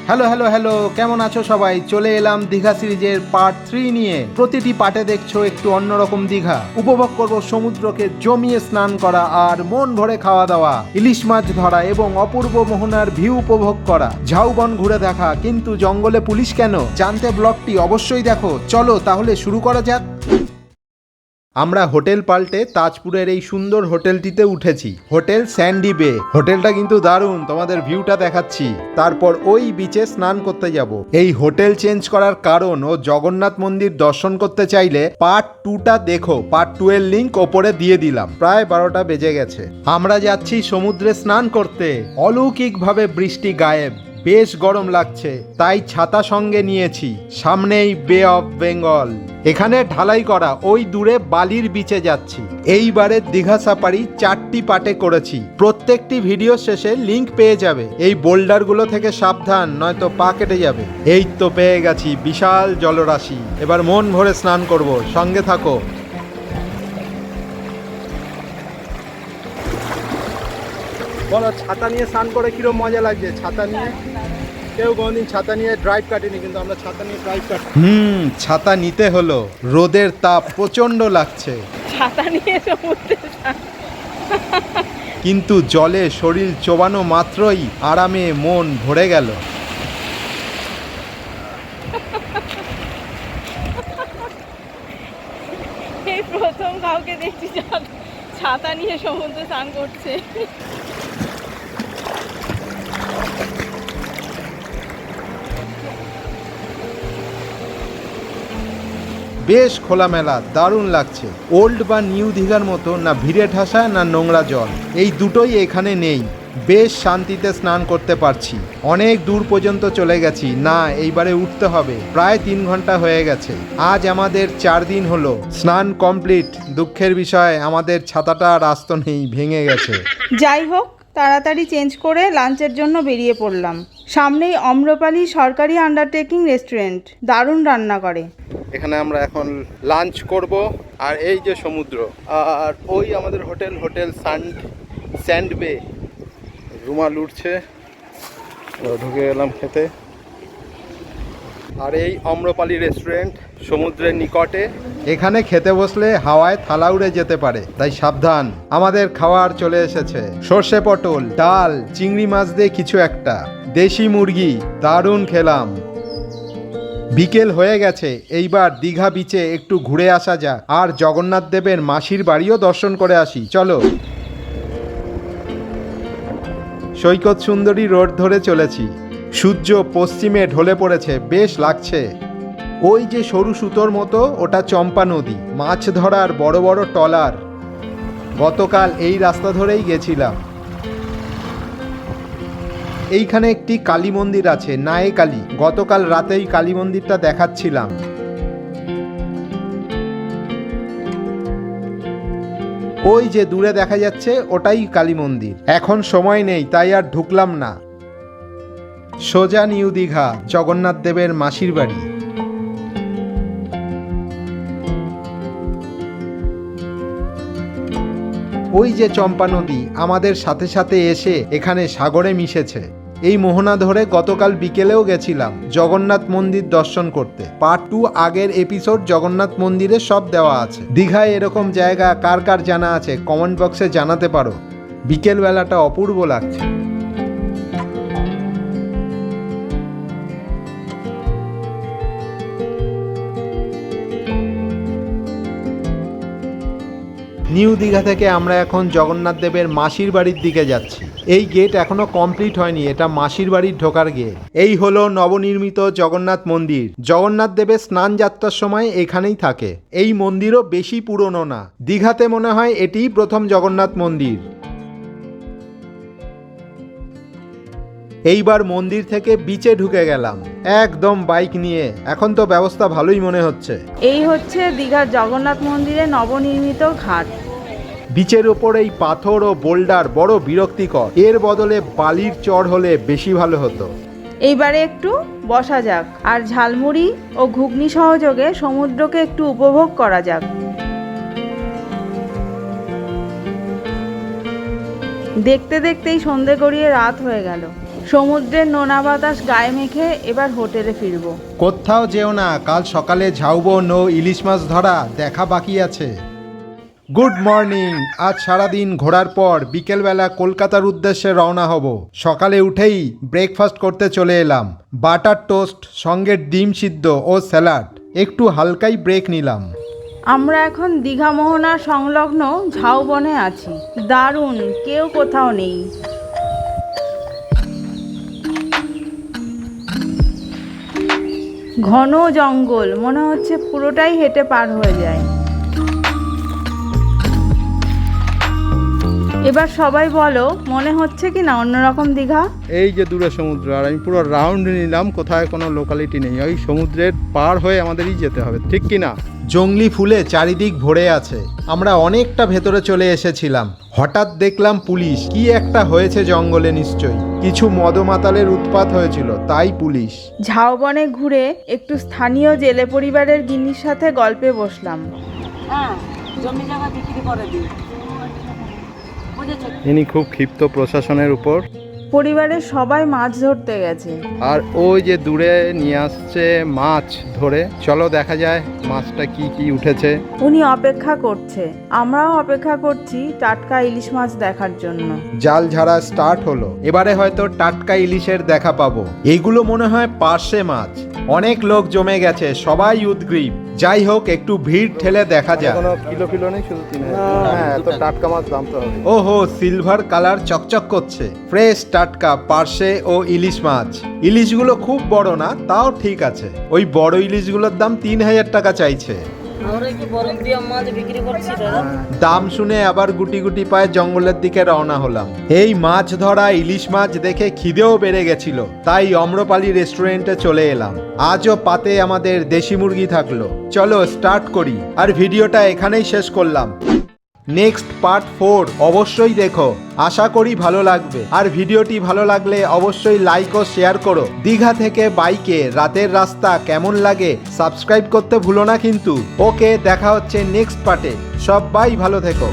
Hello hello hello, কেমন আছো সবাই? চলে এলাম দীঘা সিরিজের পার্ট 3 নিয়ে। প্রতিটি পার্টে দেখছো একটু অন্যরকম দীঘা। উপভোগ করব সমুদ্রকে জমিয়ে স্নান করা আর মন ভরে খাওয়া দাওয়া, ইলিশ মাছ ধরা এবং অপূর্ব মোহনার ভিউ উপভোগ করা, ঝাউবন ঘুরে দেখা। কিন্তু জঙ্গলে পুলিশ কেন? জানতে ব্লগটি অবশ্যই দেখো। চলো তাহলে শুরু করা যাক। আমরা হোটেল পাল্টে তাজপুরের এই সুন্দর হোটেলটিতে উঠেছি, হোটেল স্যান্ডি বে। হোটেলটা কিন্তু দারুণ, তোমাদের ভিউটা দেখাচ্ছি। তারপর ওই বিচে স্নান করতে যাব। এই হোটেল চেঞ্জ করার কারণ, ও জগন্নাথ মন্দির দর্শন করতে চাইলে পার্ট 2টা দেখো। পার্ট 2 এর লিঙ্ক ওপরে দিয়ে দিলাম। প্রায় 12টা বেজে গেছে। আমরা যাচ্ছি সমুদ্রে স্নান করতে। অলৌকিকভাবে বৃষ্টি গায়েব, বেশ গরম লাগছে, তাই ছাতা সঙ্গে নিয়েছি। সামনেই বে অফ বেঙ্গল, এখানে ঢালাই করা। ওই দূরে বালির বিচে যাচ্ছি। এইবারের দীঘা সাফারি 4টি পার্টে করেছি, প্রত্যেকটি ভিডিও শেষে লিংক পেয়ে যাবে। এই বোল্ডারগুলো থেকে সাবধান, নয়তো পা কেটে যাবে। এই তো পেয়ে গেছি বিশাল জলরাশি। এবার মন ভরে স্নান করব, সঙ্গে থাকো। বলো, ছাতা নিয়ে স্নান করে কিরকম মজা লাগছে? ছাতা নিয়ে কেউ কোনদিন ছাতা নিয়ে ড্রাইভ কাটেনি, কিন্তু আমরা ছাতা নিয়ে ড্রাইভ কাটি। ছাতা নিতে হলো, রোদের তাপ প্রচন্ড লাগছে। ছাতা নিয়ে সমুদ্রে কিন্তু জলে শরীর চোবানো মাত্রই আরামে মন ভরে গেল। এই প্রথম কাউকে দেখছি ছাতা নিয়ে সমুদ্রে স্নান করছে। বেশ খোলামেলা, দারুণ লাগছে। ওল্ড বা নিউ দীঘার মতো না ভিড়ে ঠাসা না নোংরা জল, এই দুটোই এখানে নেই। বেশ শান্তিতে স্নান করতে পারছি। অনেক দূর পর্যন্ত চলে গেছি। না, এইবারে উঠতে হবে। প্রায় 3 ঘন্টা হয়ে গেছে। আজ আমাদের 4 দিন হলো। স্নান কমপ্লিট। দুঃখের বিষয়, আমাদের ছাতাটা আর আসতো নেই, ভেঙে গেছে। যাই হোক, তাড়াতাড়ি চেঞ্জ করে লাঞ্চের জন্য বেরিয়ে পড়লাম। সামনেই অম্রপালি সরকারি আন্ডারটেকিং রেস্টুরেন্ট, দারুণ রান্না করে। এখানে আমরা এখন লাঞ্চ করব। আর এই যে সমুদ্র, আর ওই আমাদের হোটেল, হোটেল স্যান্ড বে। রুমাল উঠছে, ঢুকে গেলাম খেতে। আর এই অম্রপালি রেস্টুরেন্ট সমুদ্রের নিকটে। এখানে খেতে বসলে হাওয়ায় থালা উড়ে যেতে পারে, তাই সাবধান। আমাদের খাবার চলে এসেছে। সর্ষে পটল, ডাল, চিংড়ি মাছ দিয়ে কিছু একটা, দেশি মুরগি। দারুণ খেলাম। বিকেল হয়ে গেছে, এইবার দীঘা বিচে একটু ঘুরে আসা যাক। আর জগন্নাথ দেবের মাসির বাড়িও দর্শন করে আসি, চলো। সৈকত সুন্দরী রোড ধরে চলেছি। সূর্য পশ্চিমে ঢলে পড়েছে, বেশ লাগছে। ওই যে সরু সুতোর মতো, ওটা চম্পা নদী। মাছ ধরার বড় বড় ট্রলার। গতকাল এই রাস্তা ধরেই গেছিলাম। এইখানে একটি কালী মন্দির আছে, নায়ে কালী। গতকাল রাতেই কালী মন্দিরটা দেখাচ্ছিলাম। ওই যে দূরে দেখা যাচ্ছে, ওটাই কালী মন্দির। এখন সময় নেই, তাই আর ঢুকলাম না। সোজা নিউ দীঘা, জগন্নাথ দেবের মাসির বাড়ি। ওই যে চম্পা নদী আমাদের সাথে সাথে এসে এখানে সাগরে মিশেছে। এই মোহনা ধরে গতকাল বিকেলেও গেছিলাম জগন্নাথ মন্দির দর্শন করতে। পার্ট 2 আগের এপিসোড জগন্নাথ মন্দিরে সব দেওয়া আছে। দীঘায় এরকম জায়গা কার কার জানা আছে কমেন্ট বক্সে জানাতে পারো। বিকেল বেলাটা অপূর্ব লাগছে। নিউ দীঘা থেকে আমরা এখন জগন্নাথ দেবের মাসির বাড়ির দিকে যাচ্ছি। এই গেট এখনো কমপ্লিট হয়নি, এটা মাসির বাড়ির ঢোকার গেট। এই হলো নবনির্মিত জগন্নাথ মন্দির। জগন্নাথ দেবের স্নান যাত্রার সময় এখানেই থাকে। এই মন্দিরও বেশি পুরনো না, দীঘাতে মনে হয় এটিই প্রথম জগন্নাথ মন্দির। এইবার মন্দির থেকে বিচে ঢুকে গেলাম একদম বাইক নিয়ে। এখন তো ব্যবস্থা ভালোই মনে হচ্ছে। এই হচ্ছে দীঘার জগন্নাথ মন্দিরের নবনির্মিত ঘাট। বিচের ওপর এই পাথর ও বোল্ডার বড় বিরক্তিকর। এর বদলে বালির চর হলে বেশি ভালো হতো। এইবারে একটু বসা যাক আর ঝালমুড়ি ও ঘুগনি সহযোগে সমুদ্রকে একটু উপভোগ করা যাক। দেখতে দেখতেই সন্ধে গড়িয়ে রাত হয়ে গেল। সমুদ্রের নোনা বাতাস গায়ে মেখে এবার হোটেলে ফিরবো। কোথাও যেও না, কাল সকালে ঝাউবো নো ইলিশ মাছ ধরা দেখা বাকি আছে। Good morning. আজ সারাদিন ঘোরার পর বিকেলবেলা কলকাতার উদ্দেশ্যে রওনা হব। সকালে উঠেই ব্রেকফাস্ট করতে চলে এলাম। বাটার টোস্ট সঙ্গে ডিম সিদ্ধ ও স্যালাড, একটু হালকাই ব্রেক নিলাম। আমরা এখন দীঘা মোহনার সংলগ্ন ঝাউবনে আছি। দারুণ, কেউ কোথাও নেই। ঘন জঙ্গল, মনে হচ্ছে পুরোটাই হেঁটে পার হয়ে যায়। এবার সবাই বলো, মনে হচ্ছে কি না অন্যরকম দীঘা? এই যে দূরে সমুদ্র, আর আমি পুরো রাউন্ড নিলাম, কোথায় কোনো লোকালিটি নেই। ওই সমুদ্রের পার হয়ে আমাদেরই যেতে হবে, ঠিক কি না? জংলি ফুলে চারিদিক ভরে আছে। আমরা অনেকটা ভেতরে চলে এসেছিলাম, হঠাৎ দেখলাম পুলিশ। কি একটা হয়েছে জঙ্গলে, নিশ্চয়ই কিছু মদমাতালের উৎপাত হয়েছিল, তাই পুলিশ। ঝাউবনে ঘুরে একটু স্থানীয় জেলে পরিবারের গিন্নির সাথে গল্পে বসলাম। জমি জায়গা বিক্রি করে দিই। ইনি খুব ক্ষিপ্ত প্রশাসনের উপর। পরিবারের সবাই মাছ ধরতে গেছে। আর ওই যে দূরে নিয়ে আসছে মাছ ধরে, চলো দেখা যায় মাছটা কি কি উঠেছে। উনি অপেক্ষা করছে, আমরাও অপেক্ষা করছি টাটকা ইলিশ মাছ দেখার জন্য। জাল ঝাড়া স্টার্ট হলো, এবারে হয়তো টাটকা ইলিশের দেখা পাবো। এইগুলো মনে হয় পার্শে মাছ। অনেক লোক জমে গেছে, সবাই উদগ্রীব। যাই হোক, একটু ভিড় ঠেলে দেখা যায়। কোনো কিলো নেই, শুধু 3,000। হ্যাঁ, এত টাটকা মাছ দাম তো হবে। ওহো, সিলভার কালার চকচক করছে, ফ্রেশ টাটকা পার্শে ও ইলিশ মাছ। ইলিশগুলো খুব বড় না, তাও ঠিক আছে। ওই বড় ইলিশগুলোর দাম 3,000 টাকা চাইছে। আমরা কি বরফ দিয়ে মাছ বিক্রি করছি দাদা। দাম শুনে আবার গুটি গুটি পায়ে জঙ্গলের দিকে রওনা হলাম। এই মাছ ধরা ইলিশ মাছ দেখে খিদেও বেড়ে গেছিল, তাই অম্রপালি রেস্টুরেন্টে চলে এলাম। আজও পাতে আমাদের দেশি মুরগি থাকলো। চলো স্টার্ট করি, আর ভিডিওটা এখানেই শেষ করলাম। নেক্সট পার্ট 4 অবশ্যই দেখো, আশা করি ভালো লাগবে। আর ভিডিওটি ভালো লাগলে অবশ্যই লাইক ও শেয়ার করো। দীঘা থেকে বাইকে রাতের রাস্তা কেমন লাগে সাবস্ক্রাইব করতে ভুলো না কিন্তু। ওকে, দেখা হচ্ছে নেক্সট পার্টে। সবাই ভালো থেকো।